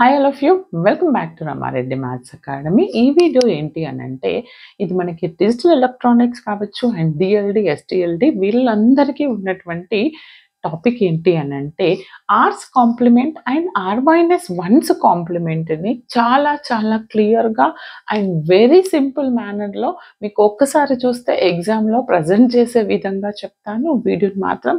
Hi all of you welcome back to Rama Reddy maths academy. ఈ video ఏంటి అని అంటే ఇది మనకి డిజిటల్ ఎలక్ట్రానిక్స్ కావచ్చు అండ్ డిఎల్డి ఎస్టిఎల్డి వీళ్ళందరికీ ఉన్నటువంటి టాపిక్ ఏంటి అని అంటే r's complement and are minus one's కాంప్లిమెంట్ని చాలా చాలా క్లియర్గా అండ్ వెరీ సింపుల్ మేనర్లో మీకు ఒక్కసారి చూస్తే ఎగ్జామ్లో ప్రజెంట్ చేసే విధంగా చెప్తాను. వీడియోని మాత్రం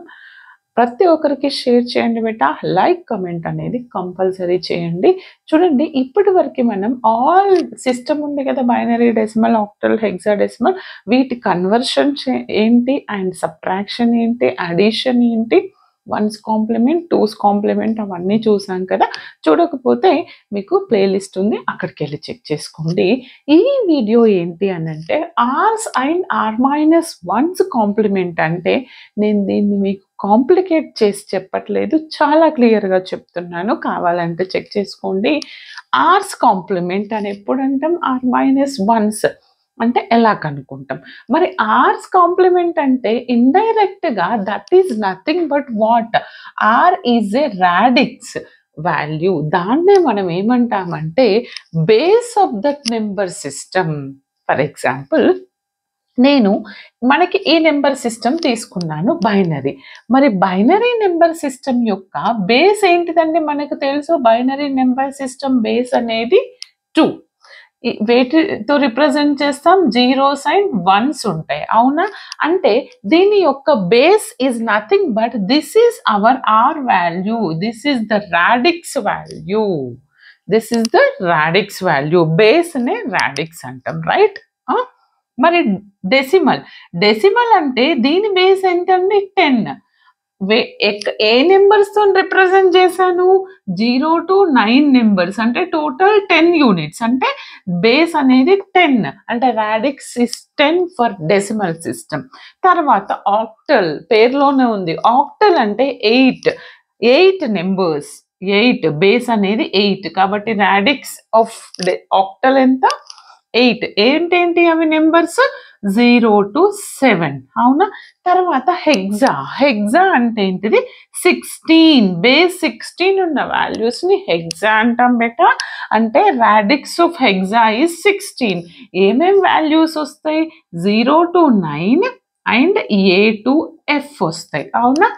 ప్రతి ఒక్కరికి షేర్ చేయండి బేటా. లైక్ కమెంట్ అనేది కంపల్సరీ చేయండి. చూడండి, ఇప్పటి వరకు మనం ఆల్ సిస్టమ్ ఉంది కదా, బైనరీ డెసిమల్, ఆక్టల్, హెక్సాడెసిమల్, వీటి కన్వర్షన్ ఏంటి అండ్ సబ్ట్రాక్షన్ ఏంటి, అడిషన్ ఏంటి, వన్స్ కాంప్లిమెంట్, టూస్ కాంప్లిమెంట్ అవన్నీ చూసాం కదా. చూడకపోతే మీకు ప్లేలిస్ట్ ఉంది, అక్కడికి వెళ్ళి చెక్ చేసుకోండి. ఈ వీడియో ఏంటి అని అంటే r's and are minus one's complement అంటే నేను దీన్ని మీకు కాంప్లికేట్ చేసి చెప్పట్లేదు, చాలా క్లియర్గా చెప్తున్నాను. కావాలంటే చెక్ చేసుకోండి. ఆర్స్ కాంప్లిమెంట్ అని ఎప్పుడు అంటాం? ఆర్ మైనస్ వన్స్ అంటే ఎలా కనుక్కుంటాం? మరి ఆర్స్ కాంప్లిమెంట్ అంటే ఇండైరెక్ట్గా that is nothing but what? R is a radix value. దాన్నే మనం ఏమంటామంటే base of that number system. For example, మనకి ఈ నెంబర్ సిస్టమ్ తీసుకున్నాను బైనరీ. మరి బైనరీ నెంబర్ సిస్టమ్ యొక్క బేస్ ఏంటిదండి? మనకు తెలుసు బైనరీ నెంబర్ సిస్టమ్ బేస్ అనేది 2. వేటితో రిప్రజెంట్ చేస్తాం? జీరోస్ అండ్ వన్స్ ఉంటాయి, అవునా? అంటే దీని యొక్క base is nothing but this is our R value, this is the radix value, this is the radix value. బేస్నే రాడిక్స్ అంటాం, రైట్? మరి డెసిమల్ అంటే దీని బేస్ ఎంతండి? 10. ఏ నెంబర్స్తో రిప్రజెంట్ చేశాను? 0 to 9 నెంబర్స్, అంటే టోటల్ 10 యూనిట్స్. అంటే బేస్ అనేది 10, అంటే radix is 10 for decimal system. తర్వాత ఆక్టల్, పేరులోనే ఉంది. ఆక్టల్ అంటే 8 నెంబర్స్, 8 బేస్ అనేది 8, కాబట్టి రాడిక్స్ ఆఫ్ ఆక్టల్ ఎంత? 8. ఏంటేంటి అవి నెంబర్స్? 0 to 7, అవునా? తర్వాత హెగ్జా అంటే ఏంటిది? 16, బేస్ 16 ఉన్న వాల్యూస్ని హెగ్జా అంటాం బెటా. అంటే రాడిక్స్ ఆఫ్ హెగ్జా ఈజ్ 16. ఏమేం వాల్యూస్ వస్తాయి? 0 to 9 and A to F వస్తాయి, అవునా?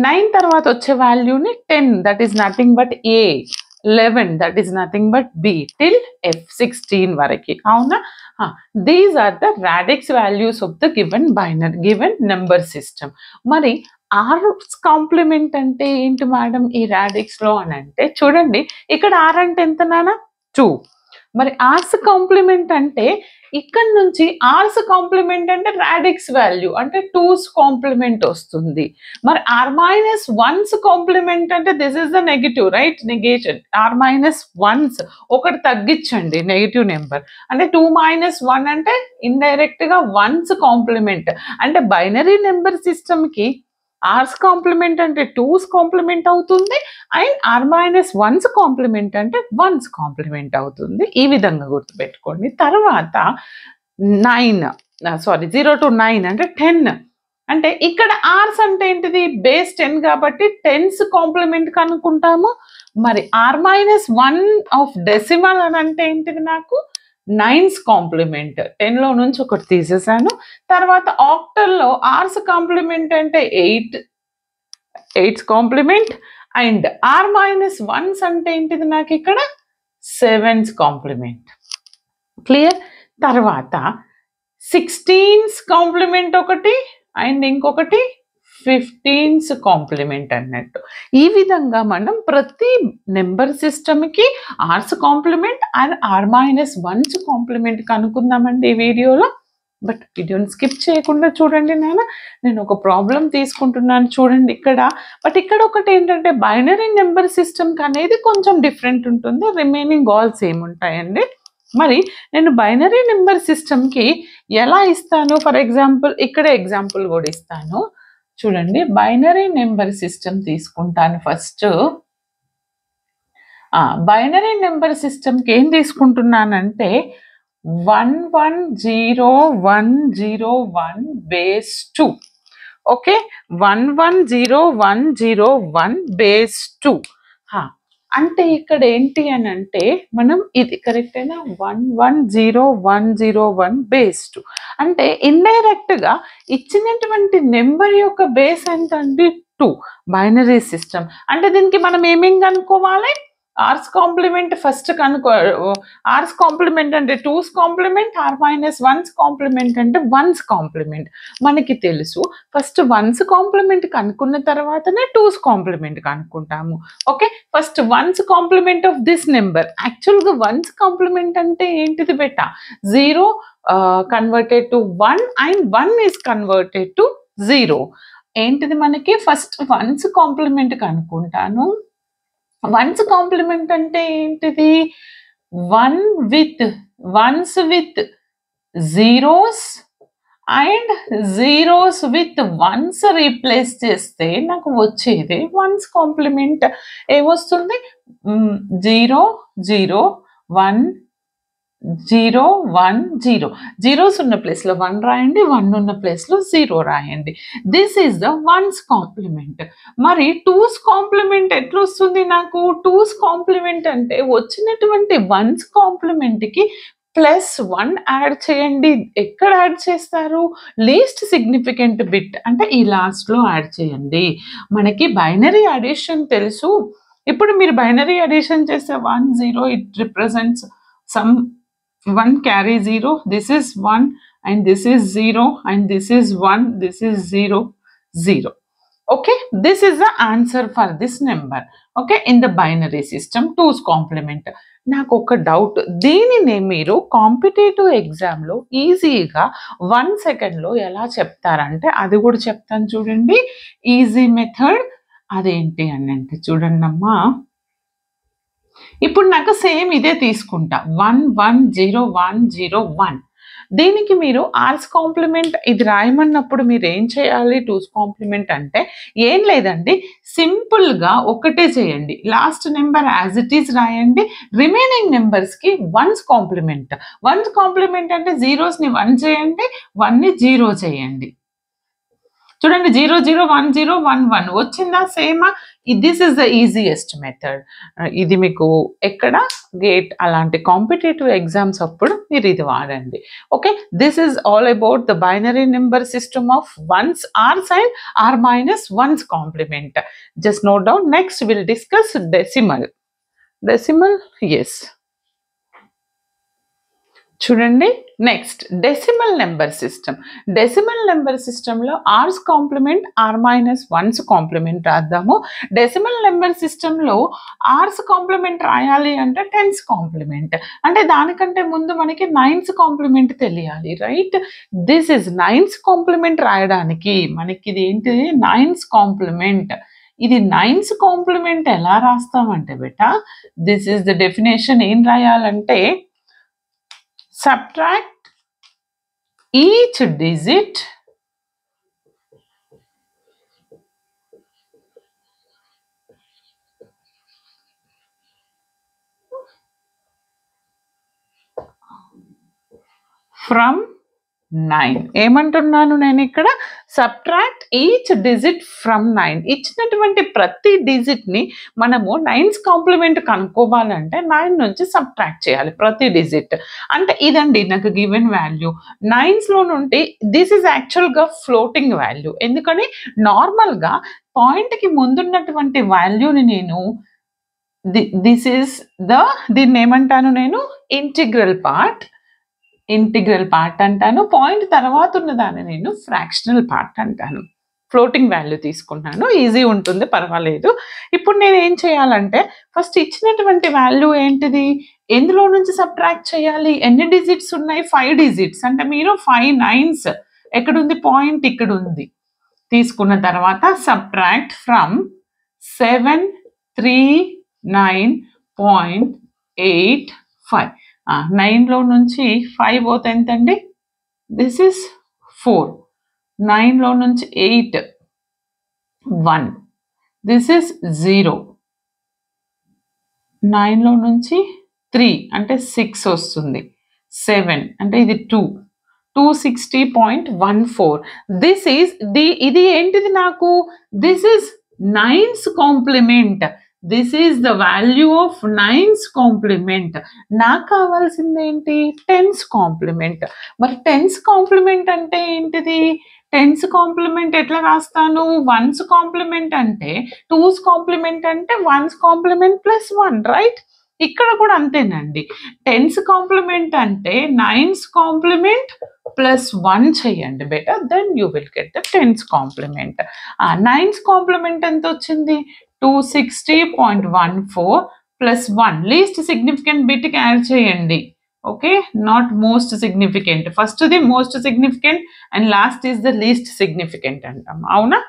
9 తర్వాత వచ్చే వాల్యూని 10, that is nothing but A. 11, that is nothing but B, till F 16 varaki, avuna? These are the radix values of the given number system. Mari hours complement అంటే ఏంటి madam ఈ radix లో అని అంటే, చూడండి ఇక్కడ ఆర్ అంటే ఎంత నాన్న? 2. మరి ఆర్స్ కాంప్లిమెంట్ అంటే ఇక్కడ నుంచి ఆర్స్ కాంప్లిమెంట్ అంటే రాడిక్స్ వాల్యూ అంటే 2's కాంప్లిమెంట్ వస్తుంది. మరి ఆర్ మైనస్ వన్స్ కాంప్లిమెంట్ అంటే this is the negative, right? Negation. R minus ones ఒకటి తగ్గించండి, నెగిటివ్ నెంబర్. అంటే 2 - 1 అంటే ఇండైరెక్ట్ గా వన్స్ కాంప్లిమెంట్. అంటే బైనరీ నెంబర్ సిస్టమ్ కి ఆర్స్ కాంప్లిమెంట్ అంటే 2's కాంప్లిమెంట్ అవుతుంది and are minus one's complement అంటే వన్స్ కాంప్లిమెంట్ అవుతుంది. ఈ విధంగా గుర్తుపెట్టుకోండి. తర్వాత 0 to 9 అంటే 10. అంటే ఇక్కడ ఆర్స్ అంటే ఏంటిది? బేస్ 10 కాబట్టి 10's కాంప్లిమెంట్ కనుక్కుంటాము. మరి ఆర్ మైనస్ 1 ఆఫ్ డెసిమల్ అని అంటే ఏంటిది? నాకు 9's కాంప్లిమెంట్. 10లో నుంచి ఒకటి తీసేసాను. తర్వాత ఆక్టల్లో ఆర్స్ కాంప్లిమెంట్ అంటే 8's complement and are minus ones అంటే ఏంటిది? నాకు ఇక్కడ 7's కాంప్లిమెంట్. క్లియర్? తర్వాత 16's కాంప్లిమెంట్ ఒకటి అండ్ ఇంకొకటి 15's కాంప్లిమెంట్ అన్నట్టు. ఈ విధంగా మనం ప్రతి నెంబర్ సిస్టమ్కి r's complement and are minus one's complement కనుక్కుందామండి ఈ వీడియోలో. బట్ వీడియోని స్కిప్ చేయకుండా చూడండి నాన్న. నేను ఒక ప్రాబ్లం తీసుకుంటున్నాను చూడండి ఇక్కడ. బట్ ఇక్కడ ఒకటి ఏంటంటే బైనరీ నెంబర్ సిస్టమ్కి అనేది కొంచెం డిఫరెంట్ ఉంటుంది, రిమైనింగ్ ఆల్ సేమ్ ఉంటాయండి. మరి నేను బైనరీ నెంబర్ సిస్టమ్కి ఎలా ఇస్తాను? ఫర్ ఎగ్జాంపుల్ ఇక్కడ ఎగ్జాంపుల్ కూడా ఇస్తాను చూడండి. బైనరీ నెంబర్ సిస్టమ్ తీసుకుంటాను ఫస్ట్. బైనరీ నెంబర్ సిస్టమ్కి ఏం తీసుకుంటున్నానంటే 1100101 బేస్ 2. Okay, 1100101 base 2. అంటే ఇక్కడ ఏంటి అని అంటే మనం ఇది కరెక్టేనా 110101 బేస్ 2 అంటే ఇండైరెక్ట్ గా ఇచ్చినటువంటి నెంబర్ యొక్క బేస్ ఎంత అండి 2 బైనరీ సిస్టమ్ అంటే దీనికి మనం ఏమేం కనుక్కోవాలి ఆర్స్ కాంప్లిమెంట్ ఫస్ట్ కనుక్కో ఆర్స్ కాంప్లిమెంట్ అంటే 2's complement r minus 1's complement అంటే 1's కాంప్లిమెంట్ మనకి తెలుసు ఫస్ట్ 1's కాంప్లిమెంట్ కనుక్కున్న తర్వాతనే 2's కాంప్లిమెంట్ కనుక్కుంటాము okay first 1's complement of this number యాక్చువల్గా 1's కాంప్లిమెంట్ అంటే ఏంటిది బెటా 0 converted to 1 and 1 is converted to 0 ఏంటిది మనకి first 1's complement కనుక్కుంటాను 1's complement అంటే ఏంటిది 1 with 1's with zeros and zeros with 1's replace చేస్తే నాకు వచ్చేది 1's కాంప్లిమెంట్ ఏమొస్తుంది 0 0 1 0 1 0 జీరోస్ ఉన్న ప్లేస్లో 1 రాయండి 1 ఉన్న ప్లేస్లో 0 రాయండి this is the 1's complement మరి 2's కాంప్లిమెంట్ ఎట్లా వస్తుంది నాకు 2's కాంప్లిమెంట్ అంటే వచ్చినటువంటి 1's కాంప్లిమెంట్కి ప్లస్ 1 యాడ్ చేయండి ఎక్కడ యాడ్ చేస్తారు లీస్ట్ సిగ్నిఫికెంట్ బిట్ అంటే ఈ లాస్ట్లో యాడ్ చేయండి మనకి బైనరీ అడిషన్ తెలుసు ఇప్పుడు మీరు బైనరీ అడిషన్ చేస్తే 1 0 it represents some 1 carry 0 this is 1 and this is 0 and this is 1 this is 0 0 okay this is the answer for this number okay in the binary system 2's complement నాకు ఒక doubt దీనిని మీరు competitive ఎగ్జామ్లో ఈజీగా 1 సెకండ్లో ఎలా చెప్తారంటే అది కూడా చెప్తాను చూడండి ఈజీ మెథడ్ అదేంటి అని అంటే చూడండి అమ్మా ఇప్పుడు నాకు సేమ్ ఇదే తీసుకుంటా 1 1 0 1 0 1 దీనికి మీరు ఆర్స్ కాంప్లిమెంట్ ఇది రాయమన్నప్పుడు మీరు ఏం చేయాలి 2's కాంప్లిమెంట్ అంటే ఏం లేదండి సింపుల్గా ఒకటే చేయండి last number as it is రాయండి రిమైనింగ్ నెంబర్స్కి 1's కాంప్లిమెంట్ 1's కాంప్లిమెంట్ అంటే జీరోస్ని 1 చేయండి 1ని 0 చేయండి చూడండి 0 0 1 0 1 1 వచ్చిందా same this is the easiest method ఇది మీకు ఎక్కడ గేట్ అలాంటి కాంపిటేటివ్ ఎగ్జామ్స్ అప్పుడు మీరు ఇది వాడండి okay this is all about the binary number system of 1's r's and are minus 1's complement just note down next will discuss decimal ఎస్ చూడండి నెక్స్ట్ డెసిమల్ నెంబర్ సిస్టంలో r's complement r minus 1's complement రాద్దాము decimal number సిస్టంలో r's complement రాయాలి అంటే 10's complement అంటే దానికంటే ముందు మనకి 9's కాంప్లిమెంట్ తెలియాలి right this is 9's complement రాయడానికి మనకి ఇది ఏంటిది 9's కాంప్లిమెంట్ ఇది 9's కాంప్లిమెంట్ ఎలా రాస్తామంటే బేటా దిస్ ఇస్ ద డెఫినేషన్ ఏం రాయాలంటే subtract each digit from 9 ఏమంటున్నాను నేను ఇక్కడ సబ్ట్రాక్ట్ ఈచ్ డిజిట్ ఫ్రమ్ 9 ఇచ్చినటువంటి ప్రతి డిజిట్ని మనము 9's కాంప్లిమెంట్ కనుక్కోవాలంటే 9 నుంచి సబ్ట్రాక్ట్ చేయాలి ప్రతి డిజిట్ అంటే ఇదండి నాకు గివెన్ వాల్యూ 9స్లో నుండి దిస్ ఈజ్ యాక్చువల్గా ఫ్లోటింగ్ వాల్యూ ఎందుకని నార్మల్గా పాయింట్కి ముందున్నటువంటి వాల్యూని నేను దిస్ ఈజ్ దీన్ని ఏమంటాను నేను ఇంటిగ్రల్ పార్ట్ అంటాను పాయింట్ తర్వాత ఉన్న దాన్ని నేను ఫ్రాక్షనల్ పార్ట్ అంటాను ఫ్లోటింగ్ వాల్యూ తీసుకున్నాను ఈజీ ఉంటుంది పర్వాలేదు ఇప్పుడు నేను ఏం చేయాలంటే ఫస్ట్ ఇచ్చినటువంటి వాల్యూ ఏంటిది ఎందులో నుంచి సబ్ట్రాక్ట్ చేయాలి ఎన్ని డిజిట్స్ ఉన్నాయి 5 డిజిట్స్ అంటే మీరు 5 9's ఎక్కడుంది పాయింట్ ఇక్కడ ఉంది తీసుకున్న తర్వాత సబ్ట్రాక్ట్ ఫ్రమ్ 739.85 9లో నుంచి 5 పోతే ఎంతండి దిస్ ఇస్ 4 9లో నుంచి 8 1 దిస్ ఇస్ 0 9లో నుంచి 3 అంటే 6 వస్తుంది 7 అంటే ఇది 260.14 దిస్ ఈజ్ ఇది ఏంటిది నాకు this is 9's complement this is the value of 9's complement. నాకు కావాల్సింది ఏంటి? 10's complement. మరి 10's కాంప్లిమెంట్ అంటే ఏంటిది? 10's కాంప్లిమెంట్ ఎట్లా రాస్తాను? 1's కాంప్లిమెంట్ అంటే 2's కాంప్లిమెంట్ అంటే 1's కాంప్లిమెంట్ ప్లస్ 1, రైట్? ఇక్కడ కూడా అంతేనండి. 10's కాంప్లిమెంట్ అంటే 9's కాంప్లిమెంట్ ప్లస్ 1 చేయండి బేటా, then you will get the 10's complement. 9's complement ఎంత వచ్చింది? 260.14 ప్లస్ 1 లీస్ట్ సిగ్నిఫికెంట్ బిట్కి యాడ్ చేయండి. Okay, not most significant. First the most significant and last is the least significant అంటాం, అవునా?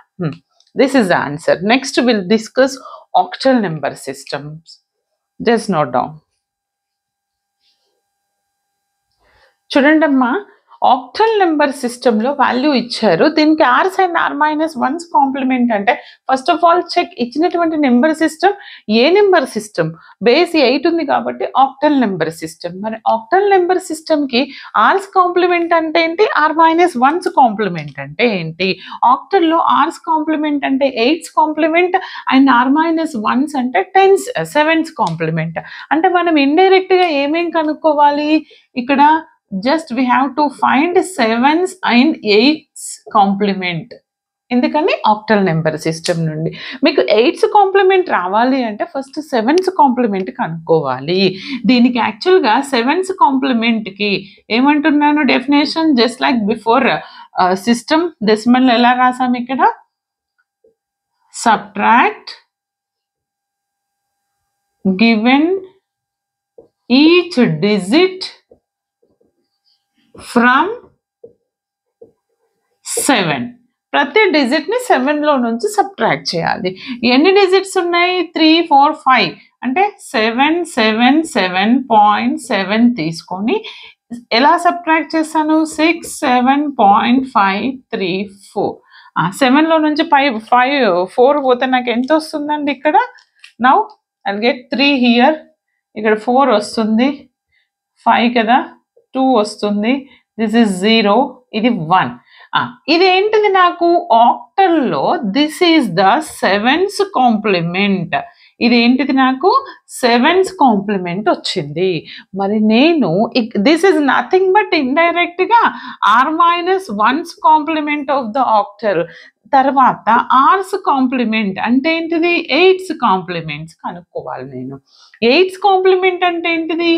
This is the answer. Next will discuss octal number systems. Just note down. చూడండి అమ్మా, octal number సిస్టంలో value ఇచ్చారు. దీనికి r's and are minus 1's complement అంటే first of all check ఇచ్చినటువంటి number system ఏ number system? Base 8 ఉంది కాబట్టి octal number system. మరి ఆక్టల్ నెంబర్ సిస్టమ్కి ఆర్స్ కాంప్లిమెంట్ అంటే ఏంటి? ఆర్ మైనస్ 1's కాంప్లిమెంట్ అంటే ఏంటి? ఆక్టల్లో ఆర్స్ కాంప్లిమెంట్ అంటే 8's complement and are minus 1's అంటే 7's కాంప్లిమెంట్. అంటే మనం ఇండైరెక్ట్గా ఏమేం కనుక్కోవాలి ఇక్కడ? Just we have to find 7's and 8's complement. ఎందుకని? ఆక్టల్ నెంబర్ సిస్టమ్ నుండి మీకు 8's కాంప్లిమెంట్ రావాలి అంటే ఫస్ట్ 7's కాంప్లిమెంట్ కనుక్కోవాలి. దీనికి యాక్చువల్గా 7's కాంప్లిమెంట్కి ఏమంటున్నాను definition? Just like before system decimal ఎలా రాసాం ఇక్కడ? Subtract given each digit from 7. ప్రతి డిజిట్ని 7లో నుంచి సబ్ట్రాక్ట్ చేయాలి. ఎన్ని డిజిట్స్ ఉన్నాయి? 3, 4, 5 అంటే 777.7 తీసుకొని ఎలా సబ్ట్రాక్ట్ చేస్తాను? 6, 7.534. 7లో నుంచి 4 పోతే నాకు ఎంత వస్తుందండి ఇక్కడ? Now I get 3 here. ఇక్కడ 4 వస్తుంది, 5 కదా, 2 వస్తుంది, దిస్ ఇస్ 0, ఇది 1. ఇది ఏంటిది నాకు? ఆక్టల్లో this is the 7's complement. ఇది ఏంటిది నాకు? 7's కాంప్లిమెంట్ వచ్చింది. మరి నేను దిస్ ఈజ్ నథింగ్ బట్ ఇండైరెక్ట్గా r minus 1's complement of the octal. తర్వాత ఆర్స్ కాంప్లిమెంట్ అంటే ఏంటిది? 8's కాంప్లిమెంట్స్ కనుక్కోవాలి నేను. 8's కాంప్లిమెంట్ అంటే ఏంటిది?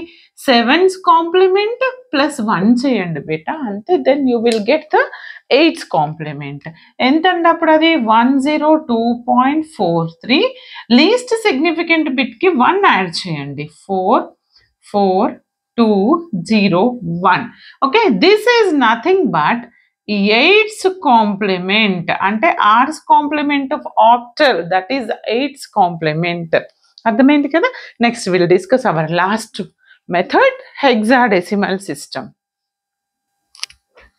7's కాంప్లిమెంట్ ప్లస్ 1 చేయండి బేటా, అంతే. Then you will get the 8's complement. ఎంతండి అప్పుడు అది? 102.43. లీస్ట్ సిగ్నిఫికెంట్ బిట్కి 1 యాడ్ చేయండి. 4, 4, 2, 0, 1. Okay, this is nothing but 8's complement అంటే r's complement of octal, that is 8's complement. అర్థమైంది కదా? Next will discuss our last method, hexadecimal system.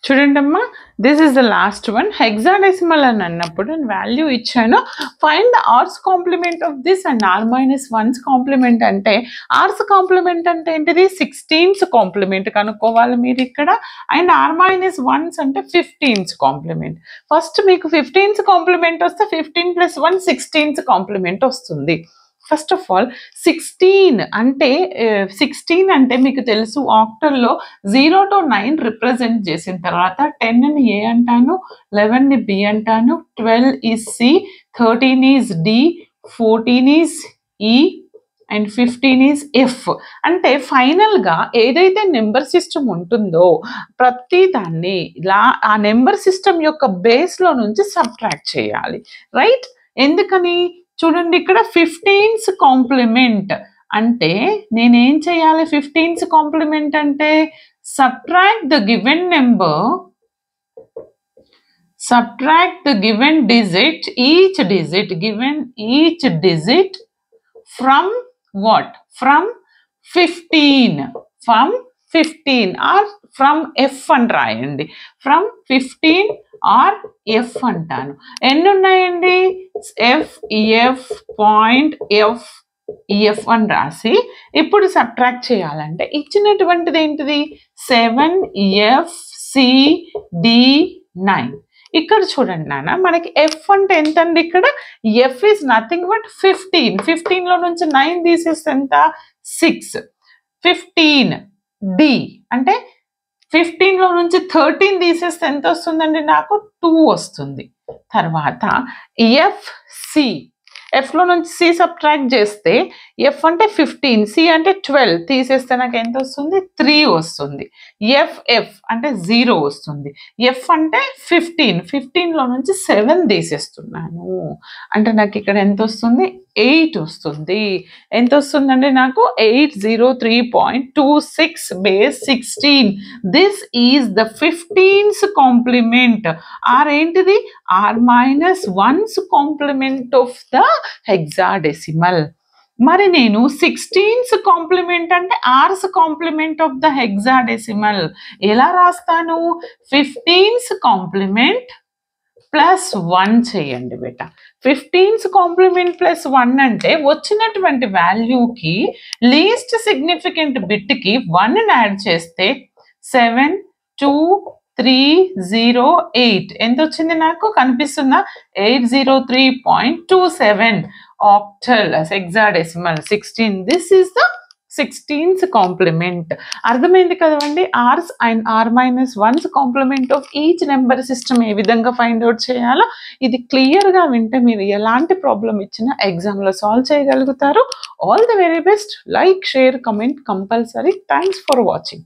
చూడండి అమ్మా, this is the last one. Hexadecimal అని అన్నప్పుడు నేను value ఇచ్చాను. Find the r's complement of this and are minus 1's complement అంటే r's complement అంటే ఏంటిది? 16's కాంప్లిమెంట్ కనుక్కోవాలి మీరు ఇక్కడ. అండ్ ఆర్ మైనస్ 1's అంటే 15's కాంప్లిమెంట్. ఫస్ట్ మీకు 15's కాంప్లిమెంట్ వస్తే 15 ప్లస్ 1 16's కాంప్లిమెంట్ వస్తుంది. ఫస్ట్ ఆఫ్ ఆల్ 16 అంటే మీకు తెలుసు ఆక్టల్లో 0 to 9 రిప్రజెంట్ చేసిన తర్వాత 10ని ఏ అంటాను, 11ని బి అంటాను, 12 is C, 13 is D, 14 is E and 15 is F. అంటే ఫైనల్గా ఏదైతే నెంబర్ సిస్టమ్ ఉంటుందో ప్రతి దాన్ని ఆ నెంబర్ సిస్టమ్ యొక్క బేస్లో నుంచి సబ్ట్రాక్ట్ చేయాలి, రైట్? ఎందుకని? చూడండి ఇక్కడ 15's కాంప్లిమెంట్ అంటే నేనేం చేయాలి? 15's కాంప్లిమెంట్ అంటే subtract the given number, subtract the given digit, each digit from what? From 15. From 15 or from F అని రాయండి. ఫ్రమ్ 15 ఆర్ ఎఫ్ అంటాను. ఎన్ని ఉన్నాయండి? ఎఫ్ అని రాసి ఇప్పుడు సబ్ట్రాక్ట్ చేయాలంటే ఇచ్చినటువంటిది ఏంటిది? 7 FCD 9. ఇక్కడ చూడండి నాన్న, మనకి ఎఫ్ అంటే ఎంత అండి? ఇక్కడ ఎఫ్ ఈజ్ నథింగ్ బట్ 15. 15 లో నుంచి 9 తీసేస్తే ఎంత? 6. 15 డి అంటే 15 లో నుంచి 13 తీసేస్తే ఎంత వస్తుందండి? నాకు 2 వస్తుంది. తర్వాత ఎఫ్ సి, ఎఫ్ లో నుంచి సి సబ్ట్రాక్ట్ చేస్తే ఎఫ్ అంటే 15, సి అంటే 12 తీసేస్తే నాకు ఎంత వస్తుంది? 3 వస్తుంది. ఎఫ్ అంటే 0 వస్తుంది. ఎఫ్ అంటే 15, 15 లో నుంచి 7 తీసేస్తున్నాను అంటే నాకు ఇక్కడ ఎంత వస్తుంది? 8 వస్తుంది. ఎంత వస్తుందండి నాకు? 803.26 base 16. This is the 15th complement. R ఏంటిది? R minus 1's complement of the hexadecimal. మరి నేను 16th కాంప్లిమెంట్ అంటే r's complement of the hexadecimal ఎలా రాస్తాను? 15th కాంప్లిమెంట్ ప్లస్ 1 చేయండి బేట. 15th కాంప్లిమెంట్ ప్లస్ 1 అంటే వచ్చినటువంటి వాల్యూకి లీస్ట్ సిగ్నిఫికెంట్ బిట్కి 1 యాడ్ చేస్తే 72308 ఎంత వచ్చింది నాకు? కనిపిస్తుందా? 803.27 octal hexadecimal 16. This is the 16th complement. అర్థమైంది కదండి? R's and are minus 1's complement of each number system ఏ విధంగా ఫైండ్ అవుట్ చేయాలో ఇది క్లియర్గా వింటే మీరు ఎలాంటి ప్రాబ్లం ఇచ్చినా ఎగ్జామ్లో సాల్వ్ చేయగలుగుతారు. All the very best. Like, share, comment compulsory. Thanks for watching.